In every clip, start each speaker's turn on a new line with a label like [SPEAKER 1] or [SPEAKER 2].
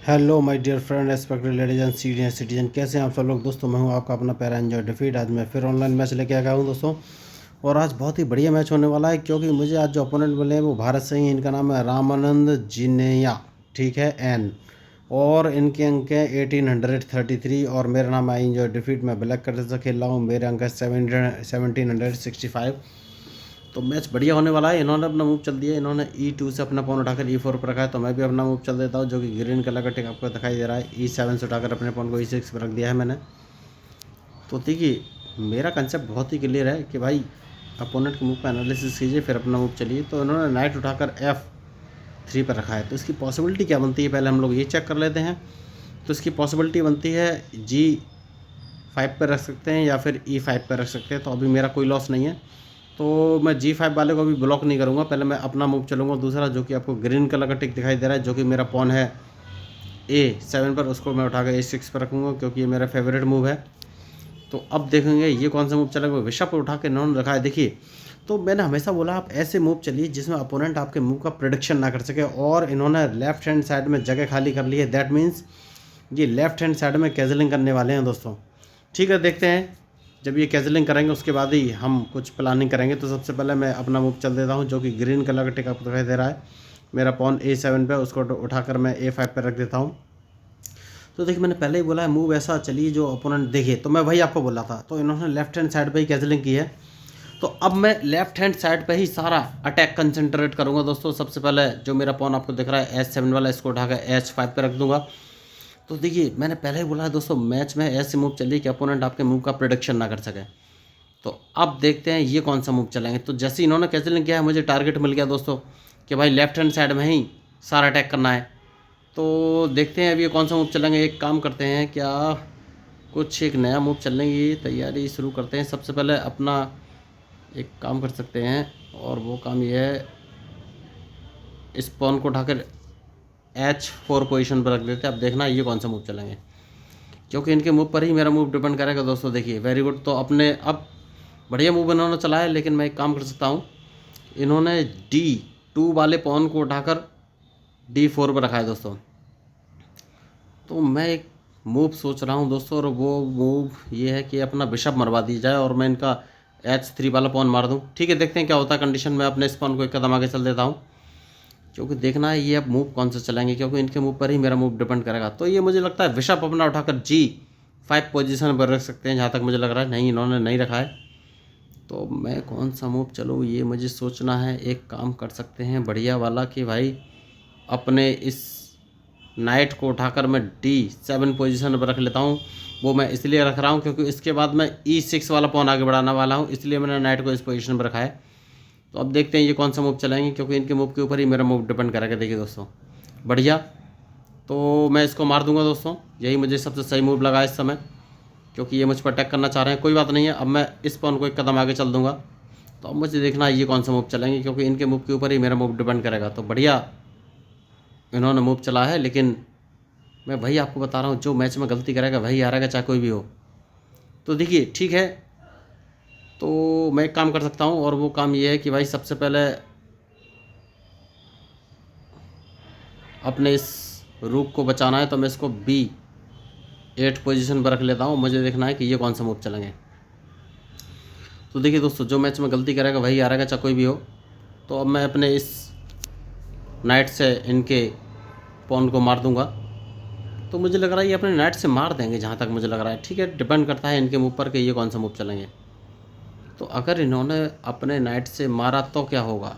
[SPEAKER 1] Hello my dear friend, respected ladies and senior citizen, कैसे हैं आप सब लोग। दोस्तों मैं हूं आपका अपना प्यारा एंजॉय डिफीट। आज मैं फिर ऑनलाइन मैच लेके आ गया हूं दोस्तों, और आज बहुत ही बढ़िया मैच होने वाला है क्योंकि मुझे आज जो अपोनेंट मिले हैं वो भारत से ही। इनका नाम है रामानंद जिनेया, ठीक है, एन, और इनके अंक हैं 1833 और मेरा नाम है एंजॉय डिफीट। मैं ब्लैक कलर से खेल रहा हूँ, मेरे अंक है 1765। तो मैच बढ़िया होने वाला है। इन्होंने अपना मूव चल दिया, इन्होंने E2 से अपना पॉन उठाकर E4 पर रखा है, तो मैं भी अपना मूव चल देता हूँ, जो कि ग्रीन कलर का टिक आपको दिखाई दे रहा है। E7 से उठाकर अपने पॉन को E6 पर रख दिया है मैंने। तो देखिए, मेरा कंसेप्ट बहुत ही क्लियर है कि भाई अपोनेंट के मूव का एनालिसिस कीजिए फिर अपना मूव चलिए। तो इन्होंने नाइट उठाकर F3 पर रखा है, तो इसकी पॉसिबिलिटी क्या बनती है पहले हम लोग ये चेक कर लेते हैं। तो इसकी पॉसिबिलिटी बनती है G5 पर रख सकते हैं या फिर E5 पर रख सकते हैं। तो अभी मेरा कोई लॉस नहीं है, तो मैं G5 वाले को भी ब्लॉक नहीं करूँगा, पहले मैं अपना मूव चलूँगा। दूसरा जो कि आपको ग्रीन कलर का टिक दिखाई दे रहा है, जो कि मेरा पॉन है A7 पर, उसको मैं उठा के A6 पर रखूँगा क्योंकि ये मेरा फेवरेट मूव है। तो अब देखेंगे ये कौन सा मूव चलेगा। विशा पर उठा के इन्होंने रखा है। देखिए, तो मैंने हमेशा बोला आप ऐसे मूव चलिए जिसमें अपोनेंट आपके मूव का प्रिडिक्शन ना कर सके, और इन्होंने लेफ्ट हैंड साइड में जगह खाली कर ली है। दैट मीन्स ये लेफ्ट हैंड साइड में कैजलिंग करने वाले हैं दोस्तों। ठीक है, देखते हैं जब ये कैजलिंग करेंगे उसके बाद ही हम कुछ प्लानिंग करेंगे। तो सबसे पहले मैं अपना मूव चल देता हूँ, जो कि ग्रीन कलर का टिक आपको दिखाई दे रहा है। मेरा पॉन A7 पे, उसको उठाकर मैं A5 पे रख देता हूँ। तो देखिए, मैंने पहले ही बोला है मूव ऐसा चलिए जो अपोनेंट देखिए, तो मैं वही आपको बोला था। तो इन्होंने लेफ्ट हैंड साइड पे ही कैजलिंग की है, तो अब मैं लेफ्ट हैंड साइड पे ही सारा अटैक कंसंट्रेट करूँगा दोस्तों। सबसे पहले जो मेरा पॉन आपको दिख रहा है H7 वाला, इसको उठाकर H5 पे रख दूंगा। तो देखिए, मैंने पहले ही बोला है दोस्तों, मैच में ऐसे मूव चलिए कि अपोनेंट आपके मूव का प्रिडिक्शन ना कर सके। तो अब देखते हैं ये कौन सा मूव चलेंगे। तो जैसे इन्होंने कैंसिलिंग किया है, मुझे टारगेट मिल गया दोस्तों कि भाई लेफ्ट हैंड साइड में ही सारा अटैक करना है। तो देखते हैं अब ये कौन सा मूव चलेंगे। एक काम करते हैं, क्या कुछ एक नया मूव चलने की तैयारी शुरू करते हैं। सबसे पहले अपना एक काम कर सकते हैं, और वो काम ये है, इस पॉन को उठाकर H4 पोजीशन पर रख देते हैं। अब देखना ये कौन सा मूव चलेंगे, क्योंकि इनके मूव पर ही मेरा मूव डिपेंड करेगा दोस्तों। देखिए, वेरी गुड। तो अपने अब बढ़िया मूव इन्होंने चलाया, लेकिन मैं एक काम कर सकता हूँ, इन्होंने D2 वाले पॉन को उठाकर D4 पर रखा है दोस्तों। तो मैं एक मूव सोच रहा हूँ दोस्तों, और वो मूव ये है कि अपना बिशप मरवा दी जाए और मैं इनका H3 वाला पॉन मार दूँ। ठीक है, देखते हैं क्या होता है कंडीशन में। अपने इस पॉन को एक कदम आगे चल देता हूँ, क्योंकि देखना है ये अब मूव कौन सा चलाएंगे, क्योंकि इनके मूव पर ही मेरा मूव डिपेंड करेगा। तो ये मुझे लगता है बिशप अपना उठाकर G5 पोजीशन पर रख सकते हैं, जहाँ तक मुझे लग रहा है। नहीं, इन्होंने नहीं रखा है, तो मैं कौन सा मूव चलूँ ये मुझे सोचना है। एक काम कर सकते हैं बढ़िया वाला कि भाई अपने इस नाइट को उठाकर मैं D7 पोजीशन पर रख लेता हूँ। वो मैं इसलिए रख रहा हूँ क्योंकि इसके बाद मैं E6 वाला पॉन आगे बढ़ाने वाला हूँ, इसलिए मैंने नाइट को इस पोजीशन पर रखा है। तो अब देखते हैं ये कौन सा मूव चलाएंगे, क्योंकि इनके मूव के ऊपर ही मेरा मूव डिपेंड करेगा। देखिए दोस्तों, बढ़िया। तो मैं इसको मार दूंगा दोस्तों, यही मुझे सबसे सही मूव लगा इस समय, क्योंकि ये मुझ पर अटैक करना चाह रहे हैं। कोई बात नहीं है, अब मैं इस पॉन को एक कदम आगे चल दूंगा। तो अब मुझे देखना है ये कौन सा मूव चलेंगे, क्योंकि इनके मूव के ऊपर ही मेरा मूव डिपेंड करेगा। तो बढ़िया इन्होंने मूव चला है, लेकिन मैं वही आपको बता रहा हूँ, जो मैच में गलती करेगा वही हारेगा, चाहे कोई भी हो। तो देखिए, ठीक है, तो मैं एक काम कर सकता हूँ, और वो काम ये है कि भाई सबसे पहले अपने इस रूक को बचाना है, तो मैं इसको B8 पोजीशन पर रख लेता हूँ। मुझे देखना है कि ये कौन सा मूव चलेंगे। तो देखिए दोस्तों, जो मैच में गलती करेगा वही हारेगा, चाहे कोई भी हो। तो अब मैं अपने इस नाइट से इनके पॉन को मार दूंगा। तो मुझे लग रहा है ये अपने नाइट से मार देंगे, जहाँ तक मुझे लग रहा है। ठीक है, डिपेंड करता है इनके मूव पर कि ये कौन सा मूव चलेंगे। तो अगर इन्होंने अपने नाइट से मारा तो क्या होगा,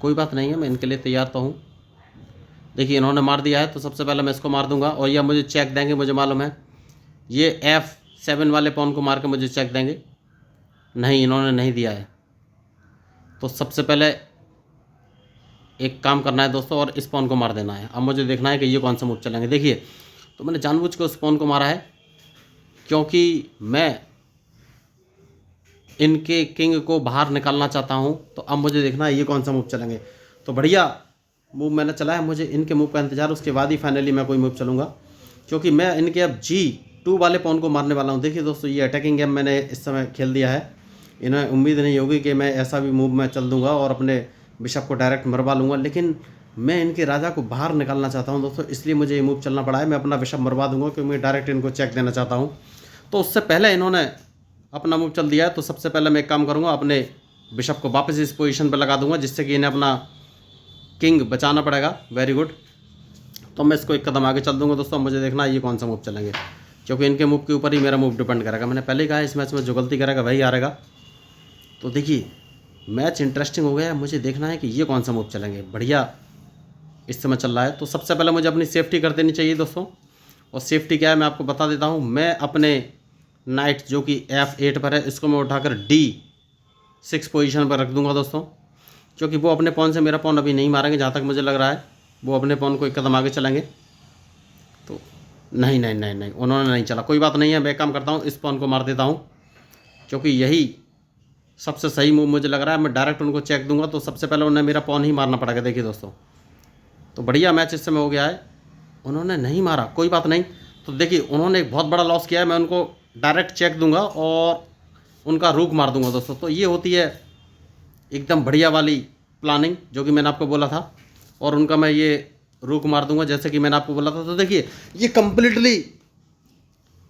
[SPEAKER 1] कोई बात नहीं है, मैं इनके लिए तैयार तो हूँ। देखिए, इन्होंने मार दिया है, तो सबसे पहले मैं इसको मार दूंगा, और यह मुझे चेक देंगे, मुझे मालूम है। ये F7 वाले पॉन को मार के मुझे चेक देंगे। नहीं, इन्होंने नहीं दिया है। तो सबसे पहले एक काम करना है दोस्तों, और इस पॉन को मार देना है। अब मुझे देखना है कि ये कौन सा मूव चलेंगे। देखिए, तो मैंने जानबूझ के उस पॉन को मारा है, क्योंकि मैं इनके किंग को बाहर निकालना चाहता हूं। तो अब मुझे देखना है ये कौन सा मूव चलेंगे। तो बढ़िया मूव मैंने चलाया, मुझे इनके मूव का इंतजार, उसके बाद ही फाइनली मैं कोई मूव चलूँगा, क्योंकि मैं इनके अब G2 वाले पॉन को मारने वाला हूँ। देखिए दोस्तों, ये अटैकिंग गेम मैंने इस समय खेल दिया है। इन्हें उम्मीद नहीं होगी कि मैं ऐसा भी मूव मैं चल दूँगा और अपने बिशप को डायरेक्ट मरवा लूँगा, लेकिन मैं इनके राजा को बाहर निकालना चाहता हूँ दोस्तों, इसलिए मुझे ये मूव चलना पड़ा है। मैं अपना बिशप मरवा दूंगा क्योंकि मैं डायरेक्ट इनको चेक देना चाहता हूँ। तो उससे पहले इन्होंने अपना मूव चल दिया है, तो सबसे पहले मैं एक काम करूँगा, अपने बिशप को वापस इस पोजीशन पर लगा दूंगा, जिससे कि इन्हें अपना किंग बचाना पड़ेगा। Very good. तो मैं इसको एक कदम आगे चल दूंगा दोस्तों। मुझे देखना है ये कौन सा मूव चलेंगे, क्योंकि इनके मूव के ऊपर ही मेरा मूव डिपेंड करेगा। मैंने पहले ही कहा इस मैच में जो गलती करेगा वही हारेगा। तो देखिए मैच इंटरेस्टिंग हो गया है, मुझे देखना है कि ये कौन सा मूव चलेंगे। बढ़िया इस समय चल रहा है। तो सबसे पहले मुझे अपनी सेफ्टी कर देनी चाहिए दोस्तों, और सेफ्टी क्या है मैं आपको बता देता हूँ। मैं अपने नाइट जो कि F8 पर है, इसको मैं उठाकर D6 पोजीशन पर रख दूंगा दोस्तों, क्योंकि वो अपने पॉन से मेरा पॉन अभी नहीं मारेंगे। जहाँ तक मुझे लग रहा है वो अपने पॉन को एक कदम आगे चलेंगे। तो नहीं नहीं नहीं नहीं, उन्होंने नहीं चला, कोई बात नहीं है। मैं काम करता हूँ, इस पॉन को मार देता हूँ, क्योंकि यही सबसे सही मूव मुझे लग रहा है। मैं डायरेक्ट उनको चेक दूंगा, तो सबसे पहले उन्हें मेरा पॉन ही मारना पड़ेगा। देखिए दोस्तों, तो बढ़िया मैच इस समय हो गया है। उन्होंने नहीं मारा, कोई बात नहीं। तो देखिए उन्होंने एक बहुत बड़ा लॉस किया है, मैं उनको डायरेक्ट चेक दूंगा और उनका रूक मार दूंगा दोस्तों। तो ये होती है एकदम बढ़िया वाली प्लानिंग जो कि मैंने आपको बोला था, और उनका मैं ये रूक मार दूंगा जैसे कि मैंने आपको बोला था। तो देखिए ये कंप्लीटली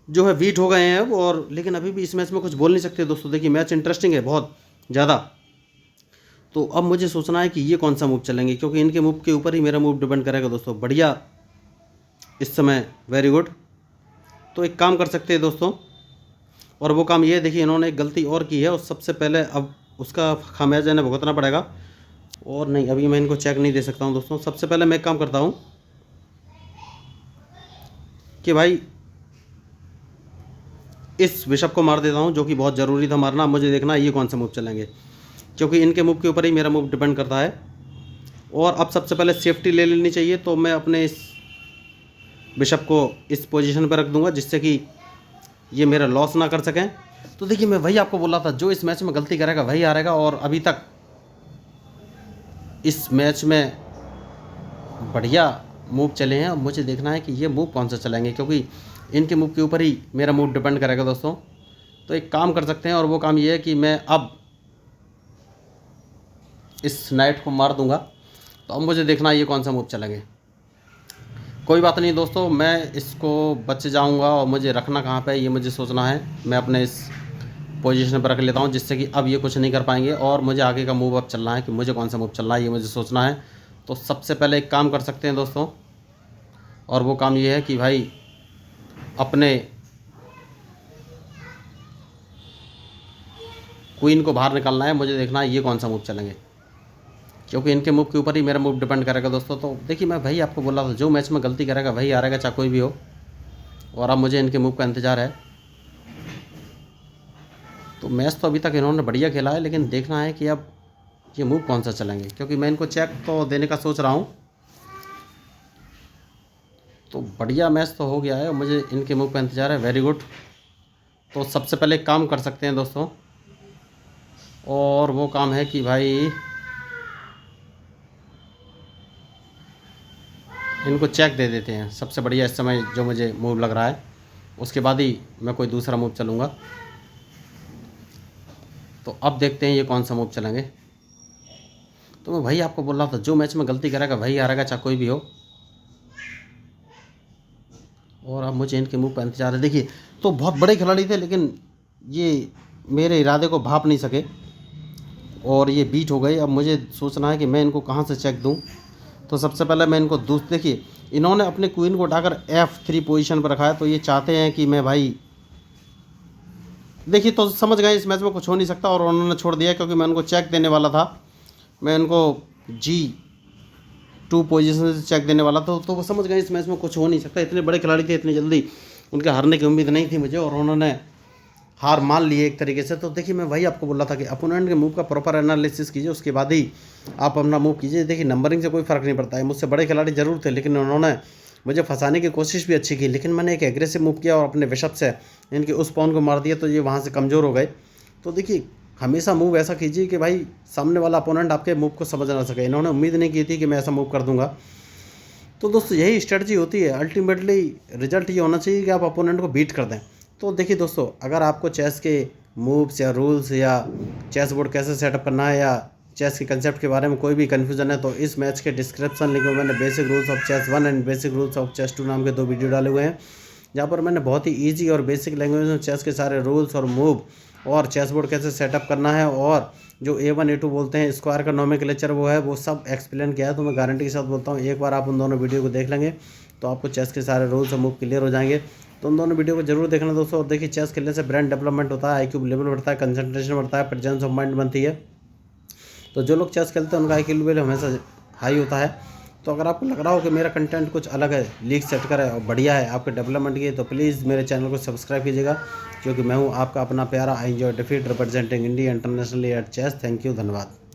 [SPEAKER 1] जो है वीट हो गए हैं अब, और लेकिन अभी भी इस मैच में कुछ बोल नहीं सकते दोस्तों। देखिए मैच इंटरेस्टिंग है बहुत ज़्यादा। तो अब मुझे सोचना है कि ये कौन सा मूव चलेंगे, क्योंकि इनके मूव के ऊपर ही मेरा मूव डिपेंड करेगा दोस्तों। बढ़िया इस समय, वेरी गुड। तो एक काम कर सकते हैं दोस्तों, और वो काम ये है, देखिए इन्होंने एक गलती और की है, और सबसे पहले अब उसका खामियाजा इन्हें भुगतना पड़ेगा। और नहीं, अभी मैं इनको चेक नहीं दे सकता हूँ दोस्तों। सबसे पहले मैं एक काम करता हूँ कि भाई इस बिशप को मार देता हूँ, जो कि बहुत ज़रूरी था मारना। मुझे देखना ये कौन सा मूव चलेंगे, क्योंकि इनके मूव के ऊपर ही मेरा मूव डिपेंड करता है। और अब सबसे पहले सेफ्टी ले लेनी चाहिए, तो मैं अपने इस बिशप को इस पोजीशन पर रख दूंगा, जिससे कि ये मेरा लॉस ना कर सकें। तो देखिए मैं वही आपको बोला था, जो इस मैच में गलती करेगा वही हारेगा। और अभी तक इस मैच में बढ़िया मूव चले हैं। अब मुझे देखना है कि ये मूव कौन सा चलेंगे, क्योंकि इनके मूव के ऊपर ही मेरा मूव डिपेंड करेगा दोस्तों। तो एक काम कर सकते हैं, और वो काम ये है कि मैं अब इस नाइट को मार दूंगा। तो अब मुझे देखना है ये कौन सा मूव चलेंगे। कोई बात नहीं दोस्तों, मैं इसको बच जाऊंगा, और मुझे रखना कहाँ पे है ये मुझे सोचना है। मैं अपने इस पोजीशन पर रख लेता हूँ, जिससे कि अब ये कुछ नहीं कर पाएंगे। और मुझे आगे का मूव अब चलना है कि मुझे कौन सा मूव चलना है ये मुझे सोचना है। तो सबसे पहले एक काम कर सकते हैं दोस्तों, और वो काम ये है कि भाई अपने क्वीन को बाहर निकालना है। मुझे देखना है ये कौन सा मूव चलेंगे, क्योंकि इनके मूव के ऊपर ही मेरा मूव डिपेंड करेगा दोस्तों। तो देखिए मैं भाई आपको बोला था, जो मैच में गलती करेगा वही हारेगा, चाहे कोई भी हो। और अब मुझे इनके मूव का इंतज़ार है। तो मैच तो अभी तक इन्होंने बढ़िया खेला है, लेकिन देखना है कि अब ये मूव कौन सा चलेंगे, क्योंकि मैं इनको चेक तो देने का सोच रहा हूँ। तो बढ़िया मैच तो हो गया है, और मुझे इनके मूव का इंतज़ार है। Very good. तो सबसे पहले एक काम कर सकते हैं दोस्तों, और वो काम है कि भाई इनको चेक दे देते हैं सबसे बढ़िया इस समय जो मुझे मूव लग रहा है। उसके बाद ही मैं कोई दूसरा मूव चलूँगा। तो अब देखते हैं ये कौन सा मूव चलेंगे। तो मैं भाई आपको बोल रहा था, जो मैच में गलती करेगा वही हारेगा, चाहे कोई भी हो। और अब मुझे इनके मूव का इंतजार है। देखिए तो बहुत बड़े खिलाड़ी थे, लेकिन ये मेरे इरादे को भाप नहीं सके, और ये बीट हो गए। अब मुझे सोचना है कि मैं इनको कहाँ से चेक दूँ। तो सबसे पहले मैं इनको देखिए इन्होंने अपने क्वीन को उठाकर F3 पोजीशन पर रखा है। तो ये चाहते हैं कि मैं भाई, देखिए तो समझ गए इस मैच में कुछ हो नहीं सकता, और उन्होंने छोड़ दिया, क्योंकि मैं उनको चेक देने वाला था। मैं इनको G2 पोजीशन से चेक देने वाला था। तो वो समझ गए इस मैच में कुछ हो नहीं सकता। इतने बड़े खिलाड़ी थे, इतनी जल्दी उनके हारने की उम्मीद नहीं थी मुझे, और उन्होंने हार मान ली एक तरीके से। तो देखिए मैं वही आपको बोल रहा था कि अपोनेंट के मूव का प्रॉपर एनालिसिस कीजिए, उसके बाद ही आप अपना मूव कीजिए। देखिए नंबरिंग से कोई फ़र्क नहीं पड़ता है। मुझसे बड़े खिलाड़ी जरूर थे, लेकिन उन्होंने मुझे फंसाने की कोशिश भी अच्छी की, लेकिन मैंने एक एग्रेसिव मूव किया और अपने बिशप से इनके उस पॉन को मार दिया, तो ये वहाँ से कमज़ोर हो गए। तो देखिए हमेशा मूव ऐसा कीजिए कि भाई सामने वाला अपोनेंट आपके मूव को समझ ना सके। इन्होंने उम्मीद नहीं की थी कि मैं ऐसा मूव कर दूंगा। तो दोस्तों यही स्ट्रेटजी होती है। अल्टीमेटली रिजल्ट ये होना चाहिए कि आप अपोनेंट को बीट कर दें। तो देखिए दोस्तों, अगर आपको चेस के मूव्स या रूल्स या चेस बोर्ड कैसे सेटअप करना है या चेस के कंसेप्ट के बारे में कोई भी कन्फ्यूजन है तो इस मैच के डिस्क्रिप्शन लिंक में मैंने basic rules of chess 1 and basic rules of chess 2 नाम के 2 वीडियो डाले हुए हैं, जहाँ पर मैंने बहुत ही ईजी और बेसिक लैंग्वेज में चेस के सारे रूल्स और मूव और चेस बोर्ड कैसे सेटअप करना है और जो A1 A2 बोलते हैं स्क्वायर का नोमेनक्लेचर वो सब एक्सप्लेन किया है। तो मैं गारंटी के साथ बोलता हूँ एक बार आप उन दोनों वीडियो को देख लेंगे तो आपको चेस के सारे रूल्स और मूव क्लियर हो जाएंगे। तो उन दोनों वीडियो को जरूर देखना दोस्तों। और देखिए चेस खेलने से ब्रेन डेवलपमेंट होता है, IQ लेवल बढ़ता है, कंसंट्रेशन बढ़ता है, प्रेजेंस ऑफ माइंड बनती है। तो जो लोग चेस खेलते हैं उनका IQ लेवल हमेशा हाई होता है। तो अगर आपको लग रहा हो कि मेरा कंटेंट कुछ अलग है, लीक सेट कर है और बढ़िया है आपके डेवलपमेंट की, तो प्लीज़ मेरे चैनल को सब्सक्राइब कीजिएगा, क्योंकि मैं हूँ आपका अपना प्यारा। I enjoy defeat representing India internationally at chess. Thank you, धन्यवाद।